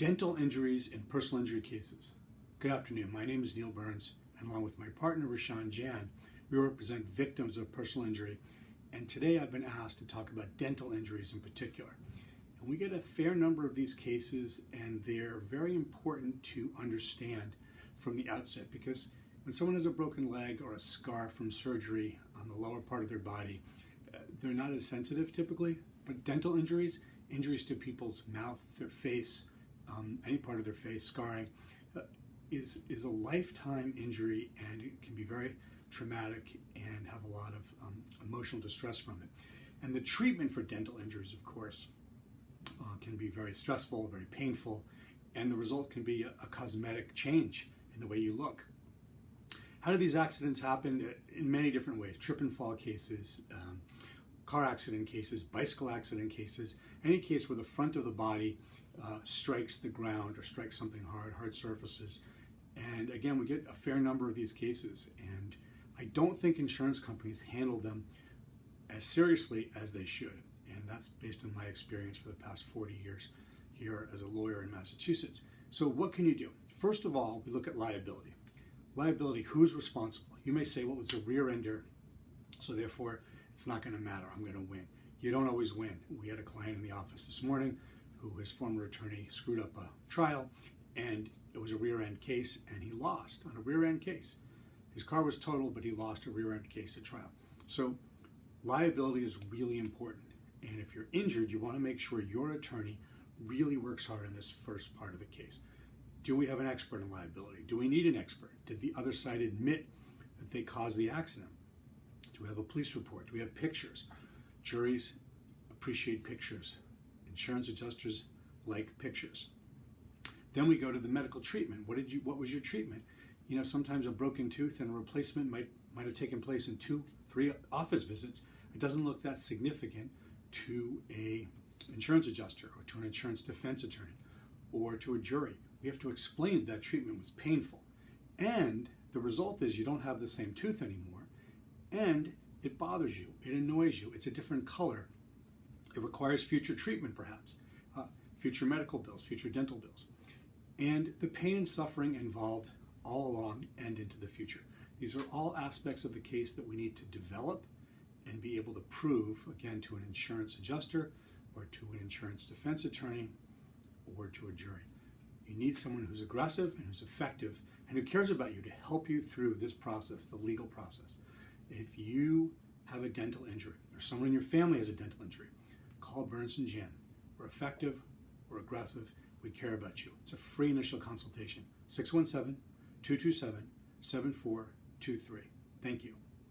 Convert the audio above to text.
Dental injuries and personal injury cases. Good afternoon. My name is Neil Burns, and along with my partner Roshan Jain, we represent victims of personal injury. And today I've been asked to talk about dental injuries in particular. And we get a fair number of these cases, and they're very important to understand from the outset, because when someone has a broken leg or a scar from surgery on the lower part of their body, they're not as sensitive typically. But dental injuries, injuries to people's mouth, their face, any part of their face, scarring, is a lifetime injury, and it can be very traumatic and have a lot of emotional distress from it. And the treatment for dental injuries, of course, can be very stressful, very painful, and the result can be a cosmetic change in the way you look. How do these accidents happen? In many different ways. Trip and fall cases, car accident cases, bicycle accident cases, any case where the front of the body strikes the ground or strikes something hard surfaces. And again, we get a fair number of these cases, and I don't think insurance companies handle them as seriously as they should. And that's based on my experience for the past 40 years here as a lawyer in Massachusetts. So what can you do? First of all, we look at liability. Liability, who's responsible? You may say, well, it's a rear ender, so therefore it's not going to matter. I'm going to win. You don't always win. We had a client in the office this morning who his former attorney screwed up a trial, and it was a rear end case, and he lost on a rear end case. His car was totaled, but he lost a rear end case at trial. So liability is really important. And if you're injured, you want to make sure your attorney really works hard on this first part of the case. Do we have an expert in liability? Do we need an expert? Did the other side admit that they caused the accident? Do we have a police report? Do we have pictures? Juries appreciate pictures. Insurance adjusters like pictures. Then we go to the medical treatment. What was your treatment? You know, sometimes a broken tooth and a replacement might have taken place in 2-3 office visits. It doesn't look that significant to an insurance adjuster or to an insurance defense attorney or to a jury. We have to explain that treatment was painful. And the result is you don't have the same tooth anymore, and it bothers you, it annoys you, it's a different color. It requires future treatment perhaps, future medical bills, future dental bills. And the pain and suffering involved all along and into the future. These are all aspects of the case that we need to develop and be able to prove, again, to an insurance adjuster or to an insurance defense attorney or to a jury. You need someone who's aggressive and who's effective and who cares about you to help you through this process, the legal process. If you have a dental injury or someone in your family has a dental injury, call Burns and Jain. We're effective, we're aggressive, we care about you. It's a free initial consultation. 617-227-7423. Thank you.